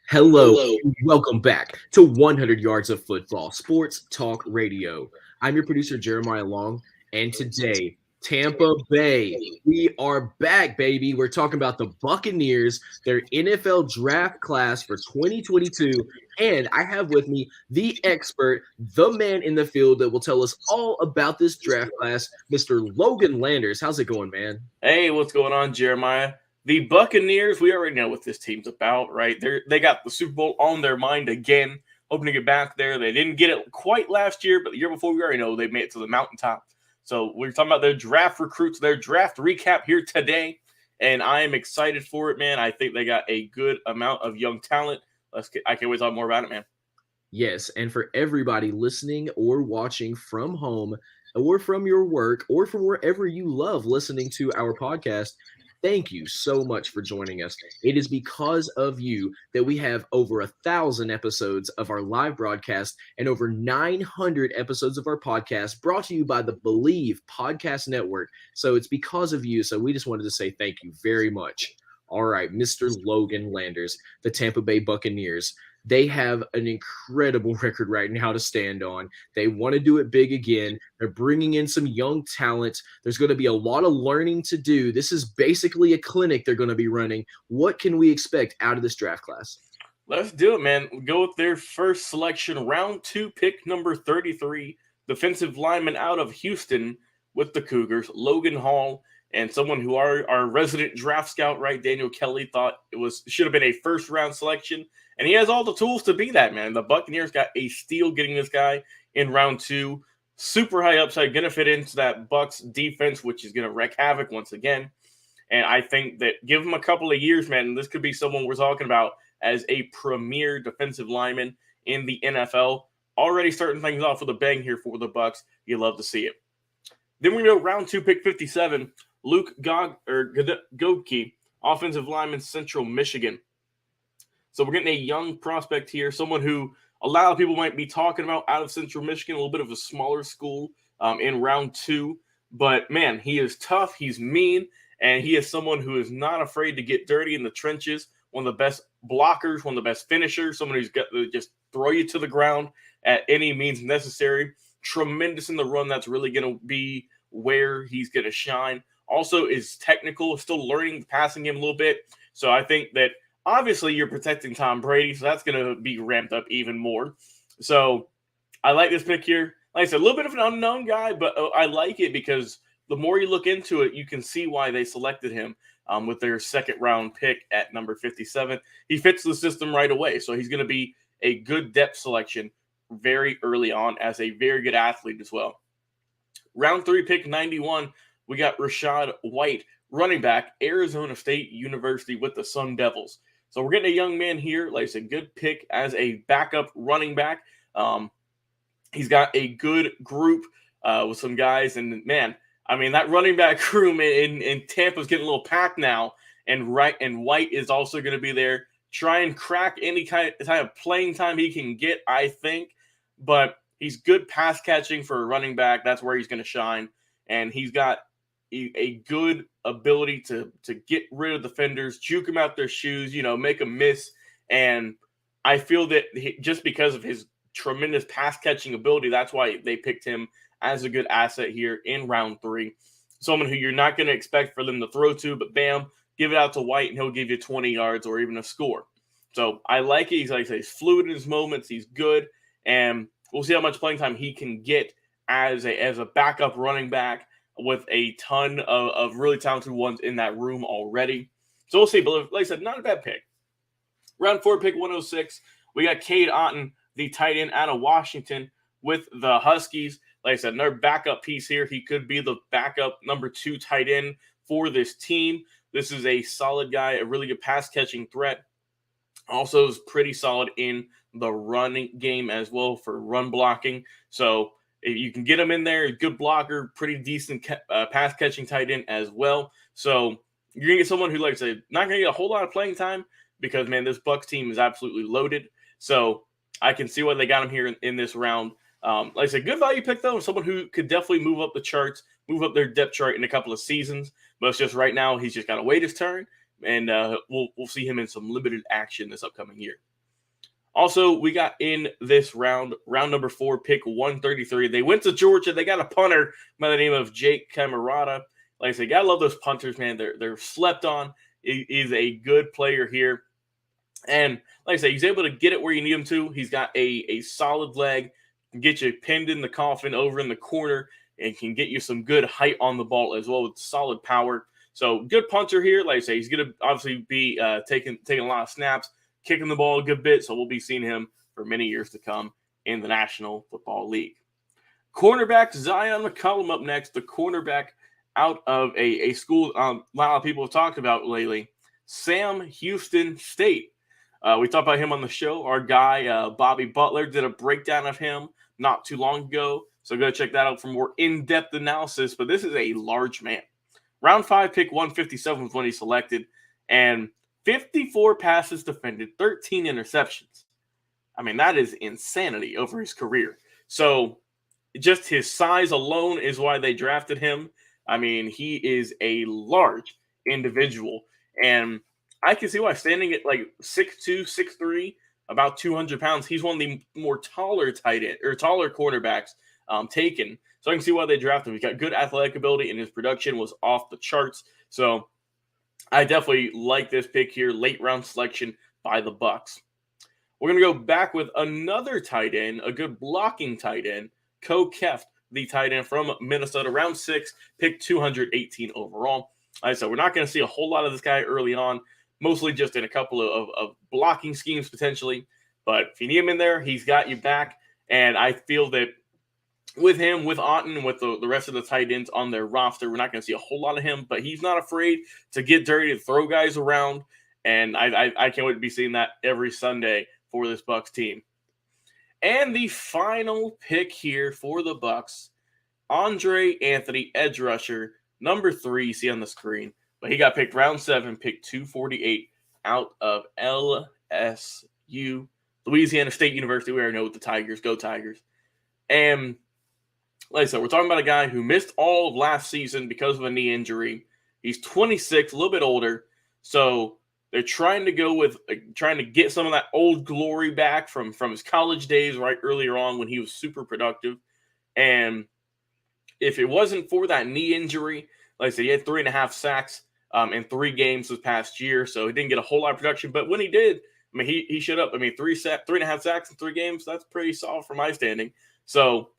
Hello, Hello. and welcome back to 100 Yards of Football, Sports Talk Radio. I'm your producer, Jeremiah Long, and today, Tampa Bay. We are back, baby. We're talking about the Buccaneers, their NFL draft class for 2022. And I have with me the expert, the man in the field that will tell us all about this draft class, Mr. Logan Landers. How's it going, man? Hey, what's going on, Jeremiah? The Buccaneers, we already know what this team's about, right? They got the Super Bowl on their mind again, hoping to get back there. They didn't get it quite last year, but the year before, we already know they made it to the mountaintop. So we're talking about their draft recruits, their draft recap here today, and I am excited for it, man. I think they got a good amount of young talent. I can't wait to talk more about it, man. Yes, and for everybody listening or watching from home or from your work or from wherever you love listening to our podcast, thank you so much for joining us. It is because of you that we have over 1,000 episodes of our live broadcast and over 900 episodes of our podcast brought to you by the Believe Podcast Network. So it's because of you. So we just wanted to say thank you very much. All right, Mr. Logan Landers, the Tampa Bay Buccaneers. They have an incredible record right now to stand on. They want to do it big again. They're bringing in some young talent. There's going to be a lot of learning to do. This is basically a clinic they're going to be running. What can we expect out of this draft class? Let's do it, man. Go with their first selection, round two, pick number 33, defensive lineman out of Houston with the Cougars, Logan Hall, and someone who our resident draft scout, right, Daniel Kelly, thought should have been a first round selection, and he has all the tools to be that, man. The Buccaneers got a steal getting this guy in round two. Super high upside, gonna fit into that Bucs defense, which is gonna wreak havoc once again. And I think that give him a couple of years, man, this could be someone we're talking about as a premier defensive lineman in the NFL. Already starting things off with a bang here for the Bucs. You love to see it. Then we go round two, pick 57, Luke Godke, offensive lineman, Central Michigan. So we're getting a young prospect here, someone who a lot of people might be talking about out of Central Michigan, a little bit of a smaller school in round two. But, man, he is tough, he's mean, and he is someone who is not afraid to get dirty in the trenches, one of the best blockers, one of the best finishers, someone who's got to just throw you to the ground at any means necessary. Tremendous in the run. That's really going to be where he's going to shine. Also is technical, still learning the passing game a little bit. So I think that obviously you're protecting Tom Brady, so that's going to be ramped up even more. So I like this pick here. Like I said, a little bit of an unknown guy, but I like it because the more you look into it, you can see why they selected him with their second round pick at number 57. He fits the system right away, so he's going to be a good depth selection very early on as a very good athlete as well. Round three, pick 91, we got Rachaad White, running back, Arizona State University with the Sun Devils. So we're getting a young man here. Like I said, good pick as a backup running back. He's got a good group with some guys. And, man, I mean, that running back room in Tampa is getting a little packed now. And White is also going to be there. Try and crack any kind of playing time he can get, I think. But he's good pass catching for a running back. That's where he's going to shine. And he's got a good ability to get rid of defenders, juke them out their shoes, make them miss. And I feel that just because of his tremendous pass catching ability, that's why they picked him as a good asset here in round three. Someone who you're not going to expect for them to throw to, but bam, give it out to White and he'll give you 20 yards or even a score. So I like it. He's, like I say, he's fluid in his moments. He's good. And we'll see how much playing time he can get as a backup running back with a ton of really talented ones in that room already. So we'll see. But like I said, not a bad pick. Round four, pick 106. We got Cade Otton, the tight end out of Washington with the Huskies. Like I said, another backup piece here. He could be the backup number 2 tight end for this team. This is a solid guy, a really good pass-catching threat. Also is pretty solid in the running game as well for run blocking. So if you can get him in there, good blocker, pretty decent pass-catching tight end as well. So you're going to get someone who, like I said, not going to get a whole lot of playing time because, man, this Bucs team is absolutely loaded. So I can see why they got him here in this round. Like I said, good value pick, though. Someone who could definitely move up the charts, move up their depth chart in a couple of seasons. But it's just right now he's just got to wait his turn, and we'll see him in some limited action this upcoming year. Also, we got in this round number 4, pick 133. They went to Georgia. They got a punter by the name of Jake Camarada. Like I said, gotta love those punters, man. They're slept on. He's a good player here. And like I say, he's able to get it where you need him to. He's got a solid leg, can get you pinned in the coffin over in the corner, and can get you some good height on the ball as well with solid power. So good punter here. Like I say, he's going to obviously be taking a lot of snaps, kicking the ball a good bit. So we'll be seeing him for many years to come in the National Football League. Cornerback Zion McCollum up next. The cornerback out of a school a lot of people have talked about lately, Sam Houston State. We talked about him on the show. Our guy, Bobby Butler, did a breakdown of him not too long ago. So go check that out for more in-depth analysis. But this is a large man. Round 5, pick 157 was when he selected. And 54 passes defended, 13 interceptions. I mean, that is insanity over his career. So just his size alone is why they drafted him. I mean, he is a large individual. And I can see why, standing at like 6'2", 6'3", about 200 pounds, he's one of the more taller taller cornerbacks taken. So I can see why they drafted him. He's got good athletic ability, and his production was off the charts. So I definitely like this pick here, late round selection by the Bucs. We're going to go back with another tight end, a good blocking tight end, Ko Keft, the tight end from Minnesota, round 6, pick 218 overall. Like I said, we're not going to see a whole lot of this guy early on, mostly just in a couple of blocking schemes potentially. But if you need him in there, he's got you back. And I feel that with him, with Otton, and with the rest of the tight ends on their roster, we're not going to see a whole lot of him. But he's not afraid to get dirty, to throw guys around. And I can't wait to be seeing that every Sunday for this Bucs team. And the final pick here for the Bucs, Andre Anthony, edge rusher, number 3, you see on the screen. But he got picked round 7, pick 248 out of LSU, Louisiana State University. We already know with the Tigers. Go Tigers. And like I said, we're talking about a guy who missed all of last season because of a knee injury. He's 26, a little bit older. So they're trying to go with trying to get some of that old glory back from his college days right earlier on when he was super productive. And if it wasn't for that knee injury, like I said, he had 3.5 sacks in 3 games this past year, so he didn't get a whole lot of production. But when he did, I mean, he showed up. I mean, 3.5 sacks in 3 games, that's pretty solid for my standing. So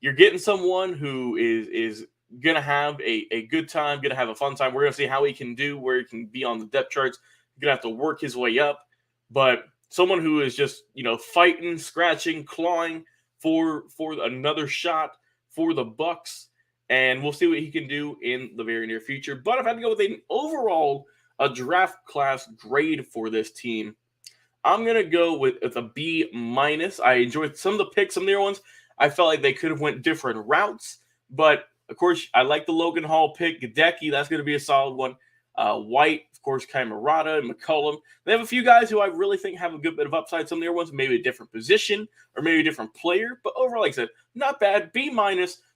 you're getting someone who is going to have a good time, going to have a fun time. We're going to see how he can do, where he can be on the depth charts. He's going to have to work his way up. But someone who is just, fighting, scratching, clawing for another shot for the Bucs. And we'll see what he can do in the very near future. But if I had to go with an overall draft class grade for this team, I'm going to go with a B-. I enjoyed some of the picks, some of the other ones. I felt like they could have went different routes. But, of course, I like the Logan Hall pick. Gadecki, that's going to be a solid one. White, of course, Camarada, and McCollum. They have a few guys who I really think have a good bit of upside. Some of the other ones, maybe a different position or maybe a different player. But overall, like I said, not bad. B-.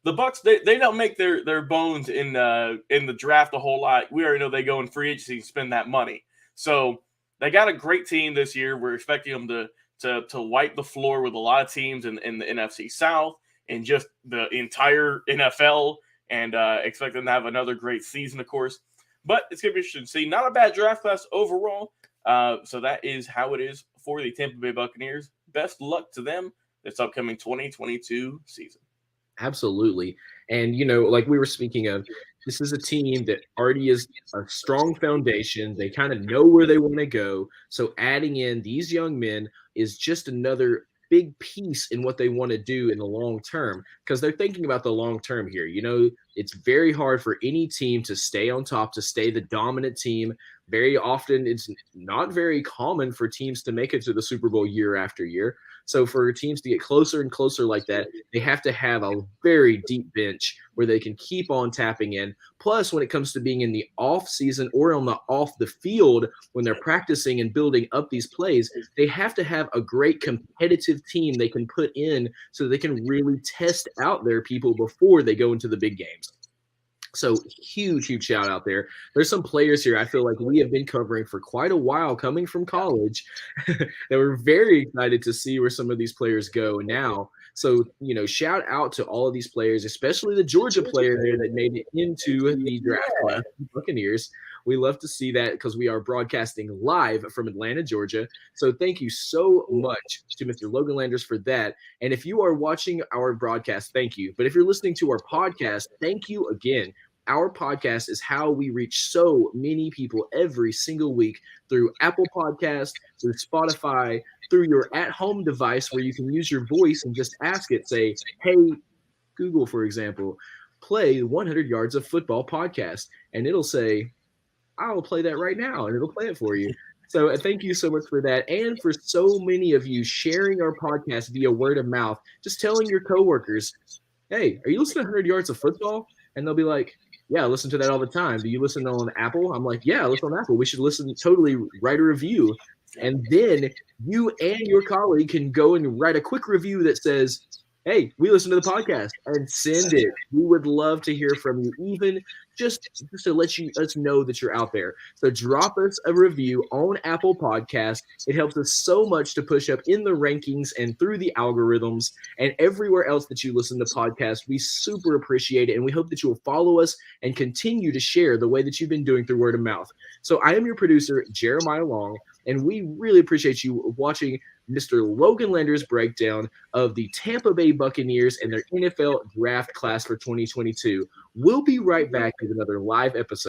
The Bucs, they don't make their bones in the draft a whole lot. We already know they go in free agency and spend that money. So they got a great team this year. We're expecting them to wipe the floor with a lot of teams in the NFC South and just the entire NFL, and expect them to have another great season, of course. But it's going to be interesting to see. Not a bad draft class overall. So that is how it is for the Tampa Bay Buccaneers. Best luck to them this upcoming 2022 season. Absolutely. And, like we were speaking of, this is a team that already is a strong foundation. They kind of know where they want to go. So adding in these young men is just another big piece in what they want to do in the long term, because they're thinking about the long term here. It's very hard for any team to stay on top, to stay the dominant team. Very often, it's not very common for teams to make it to the Super Bowl year after year. So for teams to get closer and closer like that, they have to have a very deep bench where they can keep on tapping in. Plus, when it comes to being in the off season or off the field, when they're practicing and building up these plays, they have to have a great competitive team they can put in so they can really test out their people before they go into the big games. So huge shout out there. There's some players here I feel like we have been covering for quite a while coming from college that we're very excited to see where some of these players go now. So, shout out to all of these players, especially the Georgia player there that made it into the draft class, the Buccaneers. We love to see that because we are broadcasting live from Atlanta, Georgia. So thank you so much to Mr. Logan Landers for that. And if you are watching our broadcast, thank you. But if you're listening to our podcast, thank you again. Our podcast is how we reach so many people every single week through Apple Podcasts, through Spotify, through your at-home device where you can use your voice and just ask it, say, hey, Google, for example, play 100 Yards of Football podcast. And it'll say, I'll play that right now, and it'll play it for you. So thank you so much for that. And for so many of you sharing our podcast via word of mouth, just telling your coworkers, hey, are you listening to 100 Yards of Football? And they'll be like, yeah, I listen to that all the time. Do you listen on Apple? I'm like, yeah, I listen on Apple. We should listen, totally write a review. And then you and your colleague can go and write a quick review that says, hey, we listen to the podcast, and send it. We would love to hear from you, even just to let us know that you're out there. So drop us a review on Apple Podcasts. It helps us so much to push up in the rankings and through the algorithms and everywhere else that you listen to podcasts. We super appreciate it, and we hope that you will follow us and continue to share the way that you've been doing through word of mouth. So I am your producer, Jeremiah Long, and we really appreciate you watching Mr. Logan Landers' breakdown of the Tampa Bay Buccaneers and their NFL draft class for 2022. We'll be right back with another live episode.